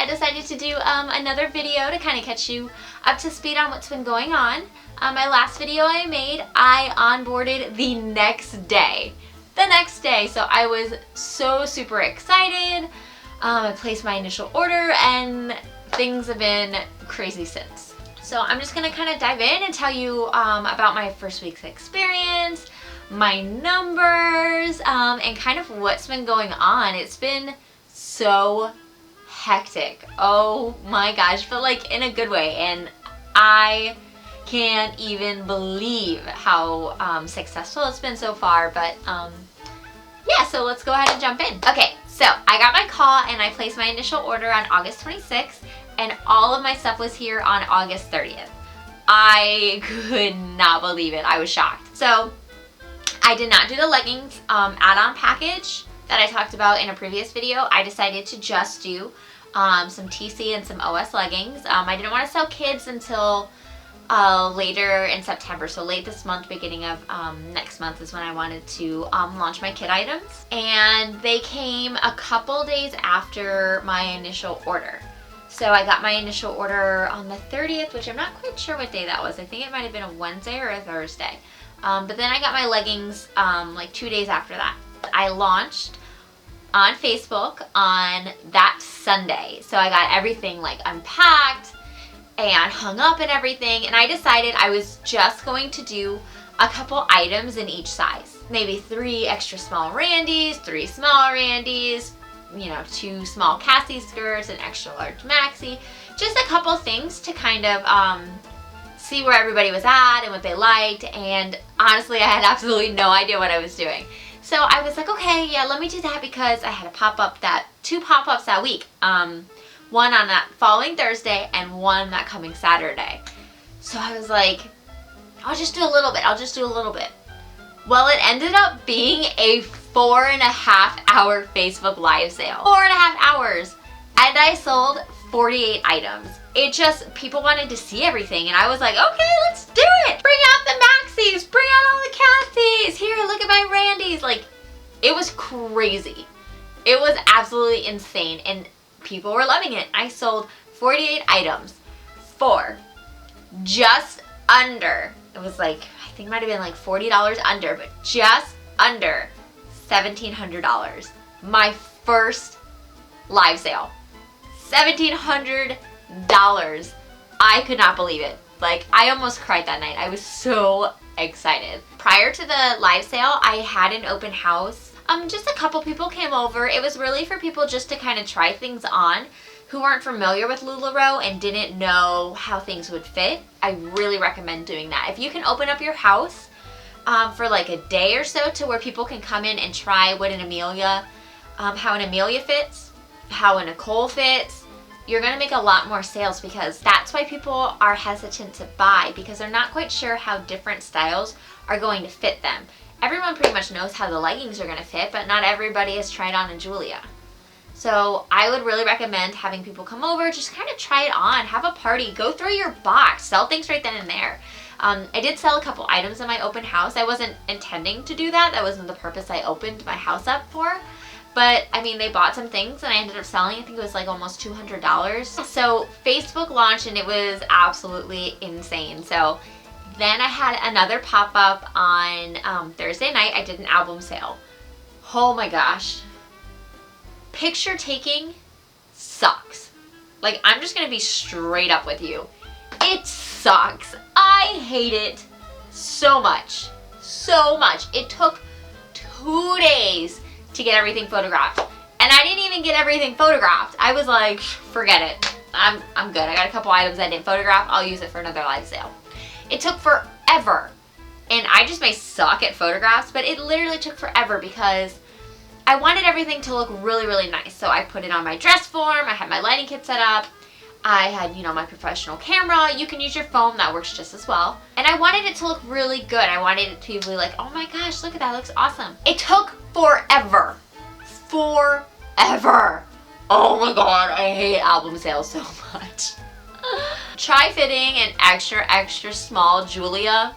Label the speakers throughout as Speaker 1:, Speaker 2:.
Speaker 1: I decided to do another video to kind of catch you up to speed on what's been going on. My last video I made, I onboarded the next day. So I was so super excited. I placed my initial order and things have been crazy since. So I'm just gonna kind of dive in and tell you about my first week's experience, my numbers, and kind of what's been going on. It's been so hectic. Oh my gosh, but like in a good way, and I can't even believe how successful it's been so far. But yeah, so let's go ahead and jump in. Okay, so I got my call and I placed my initial order on August 26th, and all of my stuff was here on August 30th. I could not believe it. I was shocked. So I did not do the leggings add-on package that I talked about in a previous video. I decided to just do some TC and some OS leggings. I didn't want to sell kids until later in September, so late this month, beginning of next month is when I wanted to launch my kid items. And they came a couple days after my initial order. So I got my initial order on the 30th, which I'm not quite sure what day that was. I think it might have been a Wednesday or a Thursday. But then I got my leggings like 2 days after that. I launched on Facebook on that Sunday. So I got everything like unpacked and hung up and everything. And I decided I was just going to do a couple items in each size. Maybe 3 extra small Randys, 3 small Randys, you know, 2 small Cassie skirts, an extra large maxi. Just a couple things to kind of see where everybody was at and what they liked. And honestly, I had absolutely no idea what I was doing. So I was like, okay, yeah, let me do that, because I had a pop-up 2 pop-ups that week. One on that following Thursday and one that coming Saturday. So I was like, I'll just do a little bit. Well, it ended up being a 4.5 hour Facebook live sale. 4.5 hours. And I sold 48 items. It just, people wanted to see everything, and I was like, okay, let's do it. Bring out the maxis, bring out all the Cassies. Here, look at my Randys. Like, it was crazy. It was absolutely insane, and people were loving it. I sold 48 items for just under, it was like, I think it might have been like $40 under, but just under $1,700. My first live sale. $1,700. I could not believe it. Like, I almost cried that night. I was so excited. Prior to the live sale, I had an open house. Just a couple people came over. It was really for people just to kind of try things on who weren't familiar with LuLaRoe and didn't know how things would fit. I really recommend doing that. If you can open up your house for like a day or so to where people can come in and try what an Amelia, how an Amelia fits, how a Nicole fits, you're gonna make a lot more sales, because that's why people are hesitant to buy, because they're not quite sure how different styles are going to fit them. Everyone pretty much knows how the leggings are gonna fit, but not everybody has tried on a Julia. So I would really recommend having people come over, just kind of try it on, have a party, go through your box, sell things right then and there. I did sell a couple items in my open house. I wasn't intending to do that. That wasn't the purpose I opened my house up for. But I mean, they bought some things and I ended up selling, I think it was like almost $200. So Facebook launched and it was absolutely insane. So then I had another pop-up on Thursday night. I did an album sale. Oh my gosh. Picture taking sucks. Like, I'm just gonna be straight up with you. It sucks. I hate it so much. So much. It took 2 days to get everything photographed. And I didn't even get everything photographed. I was like, forget it. I'm good. I got a couple items I didn't photograph. I'll use it for another live sale. It took forever. And I just may suck at photographs, but it literally took forever because I wanted everything to look really, really nice. So I put it on my dress form. I had my lighting kit set up. I had, you know, my professional camera. You can use your phone. That works just as well. And I wanted it to look really good. I wanted it to be like, oh my gosh, look at that. It looks awesome. It took forever. Forever. Oh my god, I hate album sales so much. Try fitting an extra, extra small Julia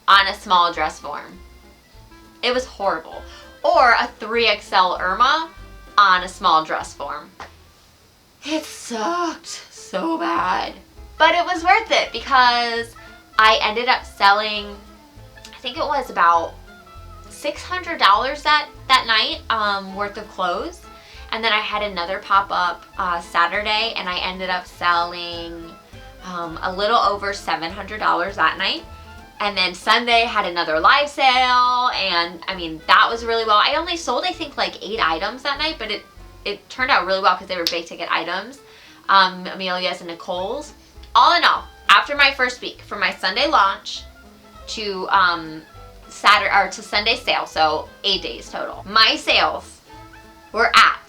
Speaker 1: on a small dress form. It was horrible. Or a 3XL Irma on a small dress form. It sucked so bad. But it was worth it because I ended up selling, I think it was about $600 that night worth of clothes. And then I had another pop-up Saturday, and I ended up selling a little over $700 that night. And then Sunday had another live sale, and I mean, that was really well. I only sold, I think, like 8 items that night, but it turned out really well because they were big ticket items. Amelia's and Nicole's. All in all, after my first week, from my Sunday launch to Saturday or to Sunday sale, so 8 days total, my sales were at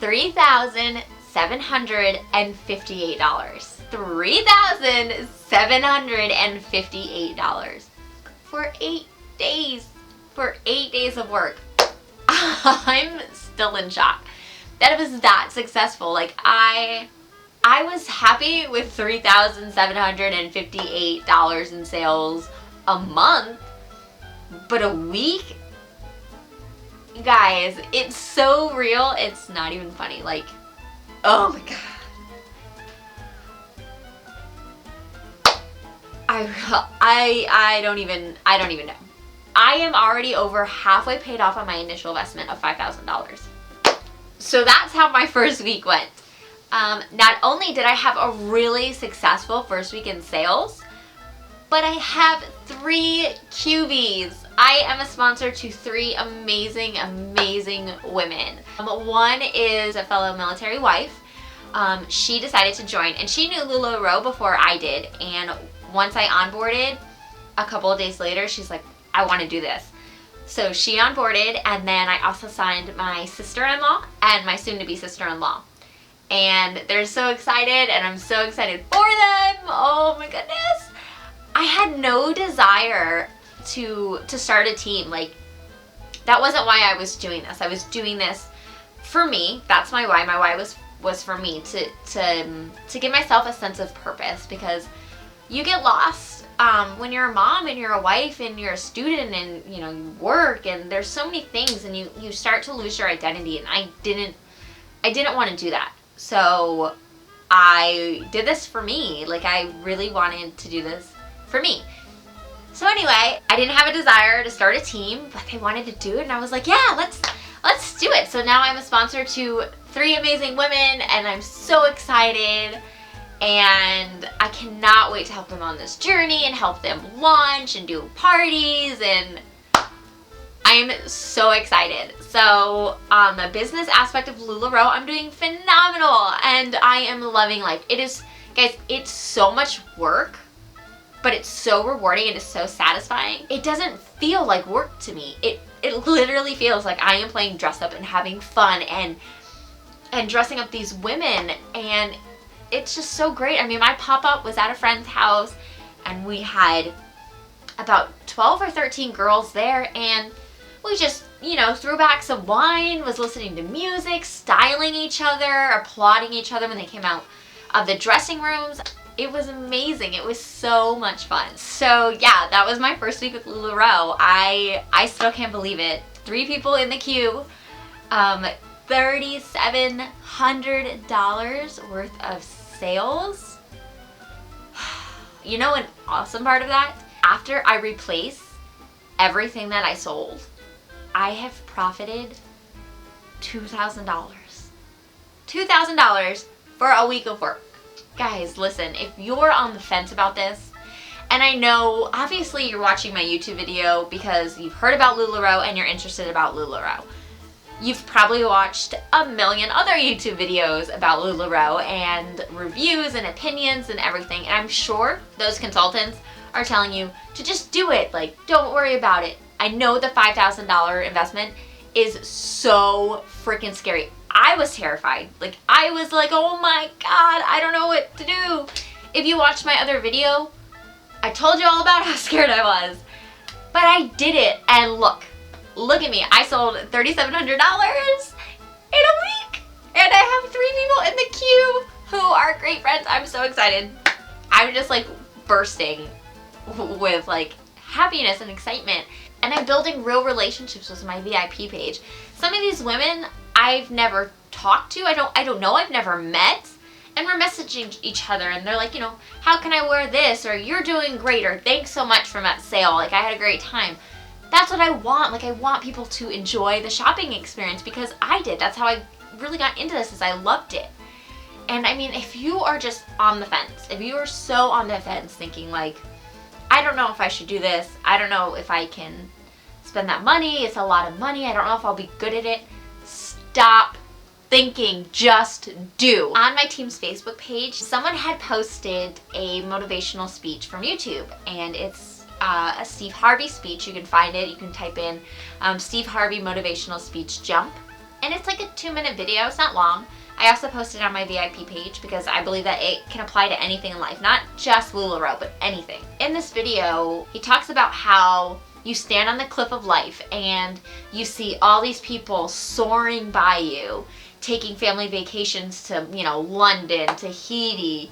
Speaker 1: $3,758. $3,758 for 8 days. For 8 days of work. I'm still in shock that it was that successful. Like, I was happy with $3,758 in sales a month, but a week? Guys, it's so real, it's not even funny. Like, oh my god. I don't even know. I am already over halfway paid off on my initial investment of $5,000. So that's how my first week went. Not only did I have a really successful first week in sales, but I have 3 QVs. I am a sponsor to 3 amazing, amazing women. One is a fellow military wife. She decided to join, and she knew LuLaRoe before I did, and once I onboarded, a couple of days later, she's like, I want to do this. So she onboarded, and then I also signed my sister-in-law and my soon-to-be sister-in-law. And they're so excited, and I'm so excited for them. Oh my goodness. I had no desire to start a team. Like, that wasn't why I was doing this. I was doing this for me. That's my why. My why was for me to give myself a sense of purpose, because you get lost when you're a mom and you're a wife and you're a student and you work, and there's so many things, and you start to lose your identity, and I didn't want to do that. So I did this for me. Like, I really wanted to do this for me. So anyway, I didn't have a desire to start a team, but they wanted to do it, and I was like, yeah, let's do it. So now I'm a sponsor to 3 amazing women, and I'm so excited, and I cannot wait to help them on this journey and help them launch and do parties, and I am so excited. So on the business aspect of LuLaRoe, I'm doing phenomenal, and I am loving life. It is, guys, it's so much work, but it's so rewarding and it's so satisfying. It doesn't feel like work to me. It literally feels like I am playing dress up and having fun and dressing up these women, and it's just so great. I mean, my pop-up was at a friend's house, and we had about 12 or 13 girls there, and we just, threw back some wine, was listening to music, styling each other, applauding each other when they came out of the dressing rooms. It was amazing. It was so much fun. So yeah, that was my first week with LuLaRoe. I still can't believe it. 3 people in the queue, $3,700 worth of sales. You know an awesome part of that? After I replace everything that I sold, I have profited $2,000. $2,000 for a week of work. Guys, listen, if you're on the fence about this, and I know obviously you're watching my YouTube video because you've heard about LuLaRoe and you're interested about LuLaRoe. You've probably watched a million other YouTube videos about LuLaRoe and reviews and opinions and everything, and I'm sure those consultants are telling you to just do it, like, don't worry about it. I know the $5,000 investment is so freaking scary. I was terrified. Like, I was like, oh my god, I don't know what to do. If you watched my other video, I told you all about how scared I was. But I did it, and look at me. I sold $3,700 in a week, and I have 3 people in the queue who are great friends. I'm so excited. I'm just like bursting with like happiness and excitement, and I'm building real relationships with my VIP page. Some of these women I've never talk to. I don't know. I've never met. And we're messaging each other, and they're like, you know, how can I wear this? Or you're doing great, or thanks so much for that sale. Like, I had a great time. That's what I want. Like, I want people to enjoy the shopping experience because I did. That's how I really got into this, is I loved it. And I mean, if you are just on the fence, if you are so on the fence thinking like, I don't know if I should do this, I don't know if I can spend that money, it's a lot of money, I don't know if I'll be good at it, stop thinking, just do. On my team's Facebook page, someone had posted a motivational speech from YouTube, and it's a Steve Harvey speech. You can find it, you can type in Steve Harvey motivational speech jump, and it's like a 2-minute video, it's not long. I also posted it on my VIP page because I believe that it can apply to anything in life, not just LuLaRoe, but anything. In this video, he talks about how you stand on the cliff of life and you see all these people soaring by you, taking family vacations to, you know, London, Tahiti,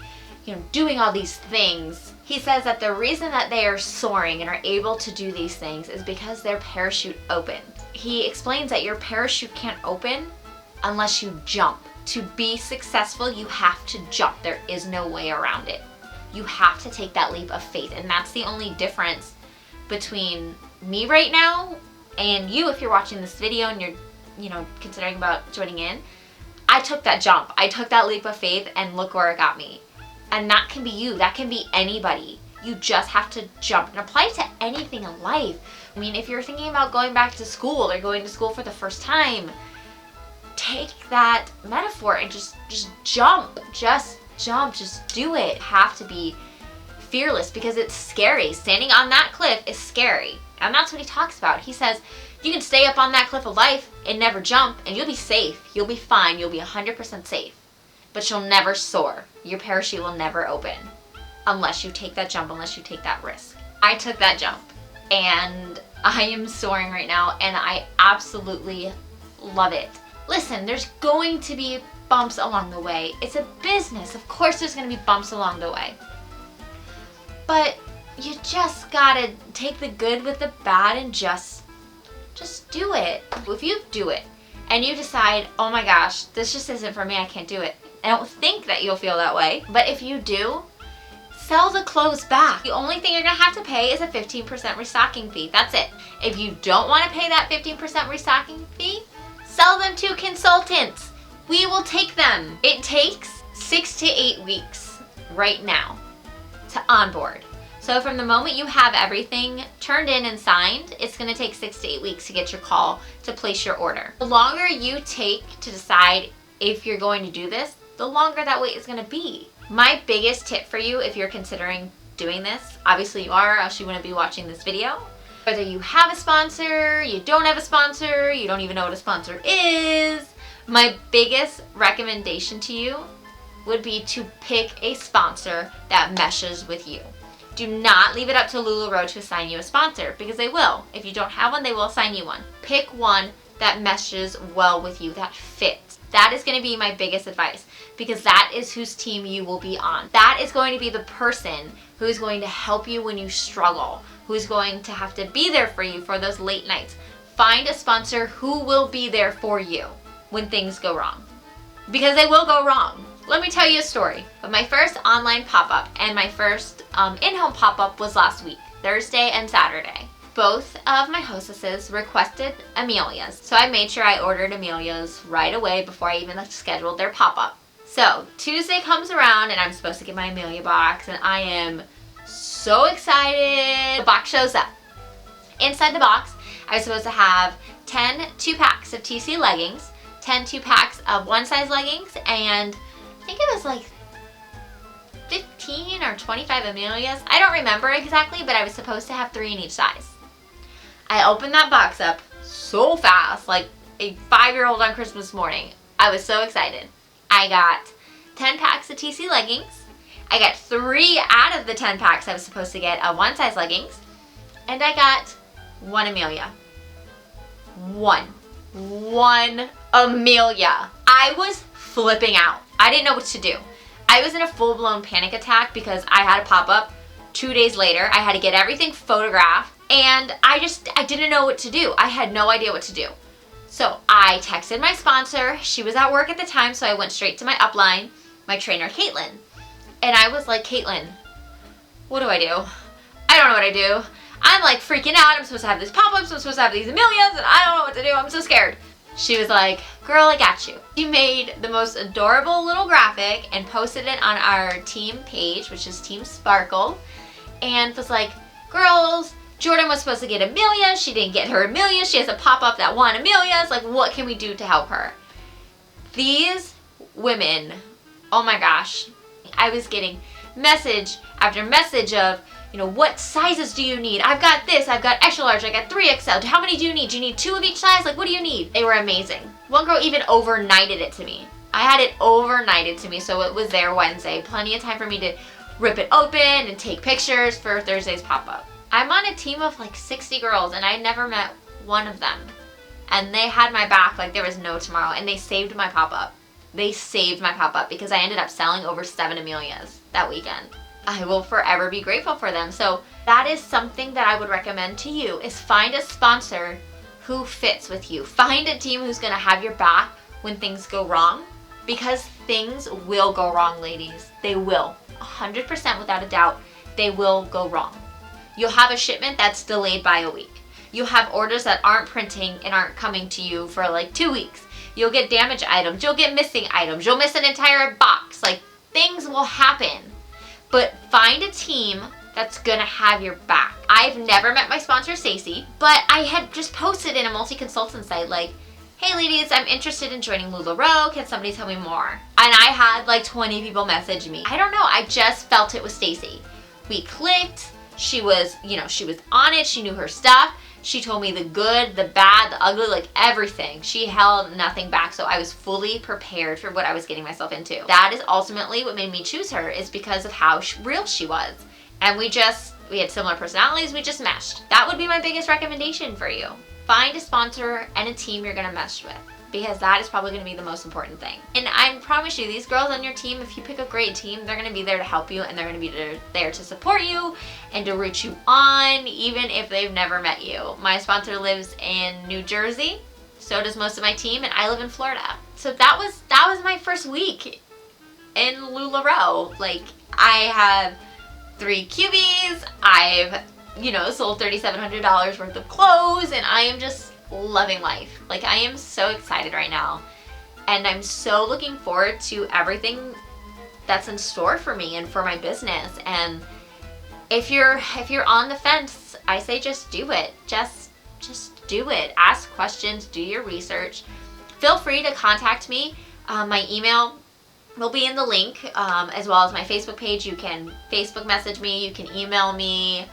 Speaker 1: you know, doing all these things. He says that the reason that they are soaring and are able to do these things is because their parachute opened. He explains that your parachute can't open unless you jump. To be successful, you have to jump. There is no way around it. You have to take that leap of faith, and that's the only difference between me right now and you if you're watching this video and you're, you know, considering about joining in. I took that jump. I took that leap of faith, and look where it got me. And that can be you. That can be anybody. You just have to jump, and apply it to anything in life. I mean, if you're thinking about going back to school or going to school for the first time, take that metaphor and just jump. Just jump. Just do it. You have to be fearless because it's scary. Standing on that cliff is scary. And that's what he talks about. He says you can stay up on that cliff of life and never jump, and you'll be safe. You'll be fine. You'll be 100% safe. But you'll never soar. Your parachute will never open unless you take that jump, unless you take that risk. I took that jump, and I am soaring right now, and I absolutely love it. Listen, there's going to be bumps along the way. It's a business. Of course there's going to be bumps along the way. But you just gotta take the good with the bad and just do it. If you do it and you decide, oh my gosh, this just isn't for me, I can't do it, I don't think that you'll feel that way. But if you do, sell the clothes back. The only thing you're gonna have to pay is a 15% restocking fee. That's it. If you don't want to pay that 15% restocking fee, sell them to consultants. We will take them. It takes 6 to 8 weeks right now to onboard. So from the moment you have everything turned in and signed, it's going to take 6 to 8 weeks to get your call to place your order. The longer you take to decide if you're going to do this, the longer that wait is going to be. My biggest tip for you if you're considering doing this, obviously you are, or else you wouldn't be watching this video. Whether you have a sponsor, you don't have a sponsor, you don't even know what a sponsor is, my biggest recommendation to you would be to pick a sponsor that meshes with you. Do not leave it up to LuLaRoe to assign you a sponsor, because they will. If you don't have one, they will assign you one. Pick one that meshes well with you, that fits. That is going to be my biggest advice, because that is whose team you will be on. That is going to be the person who is going to help you when you struggle, who is going to have to be there for you for those late nights. Find a sponsor who will be there for you when things go wrong, because they will go wrong. Let me tell you a story. But my first online pop-up and my first in-home pop-up was last week, Thursday and Saturday. Both of my hostesses requested Amelia's, so I made sure I ordered Amelia's right away before I even scheduled their pop-up. So Tuesday comes around and I'm supposed to get my Amelia box, and I am so excited. The box shows up. Inside the box, I was supposed to have 10 2-packs of TC leggings, 10 2-packs of one-size leggings, and I think it was like 15 or 25 Amelias. I don't remember exactly, but I was supposed to have 3 in each size. I opened that box up so fast, like a 5-year-old on Christmas morning. I was so excited. I got 10 packs of TC leggings. I got 3 out of the 10 packs I was supposed to get of one-size leggings. And I got 1 Amelia. One Amelia. I was flipping out. I didn't know what to do. I was in a full-blown panic attack because I had a pop-up 2 days later. I had to get everything photographed, and I didn't know what to do. I had no idea what to do. So I texted my sponsor. She was at work at the time, so I went straight to my upline, my trainer, Caitlin. And I was like, Caitlin, what do I do? I don't know what I do. I'm like freaking out. I'm supposed to have these pop-ups. I'm supposed to have these Amelias, and I don't know what to do. I'm so scared. She was like, girl, I got you. She made the most adorable little graphic and posted it on our team page, which is Team Sparkle, and was like, girls, Jordan was supposed to get Amelia. She didn't get her Amelia. She has a pop-up that won Amelia's. Like, what can we do to help her? These women, oh my gosh. I was getting message after message of, you know, what sizes do you need? I've got this, I've got extra large, I got 3XL. How many do you need? Do you need 2 of each size? Like, what do you need? They were amazing. One girl even overnighted it to me. I had it overnighted to me, so it was there Wednesday. Plenty of time for me to rip it open and take pictures for Thursday's pop-up. I'm on a team of like 60 girls, and I never met one of them. And they had my back like there was no tomorrow, and they saved my pop-up. They saved my pop-up because I ended up selling over 7 Amelias that weekend. I will forever be grateful for them. So that is something that I would recommend to you, is find a sponsor who fits with you. Find a team who's gonna have your back when things go wrong, because things will go wrong, ladies. They will. 100% without a doubt, they will go wrong. You'll have a shipment that's delayed by a week. You'll have orders that aren't printing and aren't coming to you for like 2 weeks. You'll get damaged items. You'll get missing items. You'll miss an entire box. Like, things will happen. But find a team that's gonna have your back. I've never met my sponsor, Stacey, but I had just posted in a multi-consultant site like, hey ladies, I'm interested in joining LuLaRoe. Can somebody tell me more? And I had like 20 people message me. I don't know, I just felt it was Stacey. We clicked. She was, you know, she was on it. She knew her stuff. She told me the good, the bad, the ugly, like everything. She held nothing back, so I was fully prepared for what I was getting myself into. That is ultimately what made me choose her, is because of how real she was. And we had similar personalities, we just meshed. That would be my biggest recommendation for you. Find a sponsor and a team you're gonna mesh with, because that is probably gonna be the most important thing. And I promise you, these girls on your team, if you pick a great team, they're gonna be there to help you, and they're gonna be there to support you and to root you on, even if they've never met you. My sponsor lives in New Jersey, so does most of my team, and I live in Florida. So that was my first week in LuLaRoe. Like, I have 3 cubies, I've, you know, sold $3,700 worth of clothes, and I am just loving life. Like, I am so excited right now, and I'm so looking forward to everything that's in store for me and for my business. And if you're on the fence, I say just do it. Just do it. Ask questions, do your research. Feel free to contact me. My email will be in the link, as well as my Facebook page. You can Facebook message me, you can email me.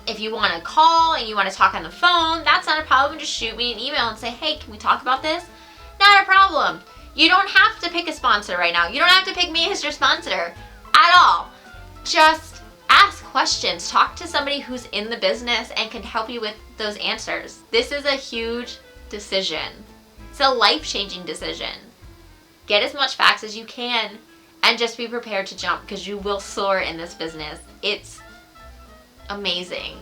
Speaker 1: If you want to call and you want to talk on the phone, that's not a problem. Just shoot me an email and say, hey, can we talk about this? Not a problem. You don't have to pick a sponsor right now. You don't have to pick me as your sponsor at all. Just ask questions. Talk to somebody who's in the business and can help you with those answers. This is a huge decision. It's a life-changing decision. Get as much facts as you can and just be prepared to jump, because you will soar in this business. It's amazing.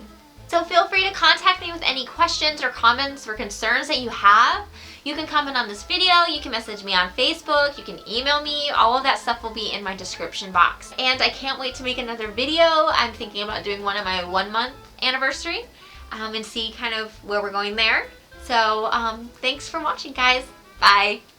Speaker 1: So feel free to contact me with any questions or comments or concerns that you have. You can comment on this video, you can message me on Facebook, you can email me. All of that stuff will be in my description box. And I can't wait to make another video. I'm thinking about doing one on my 1-month anniversary, and see kind of where we're going there. So thanks for watching, guys. Bye.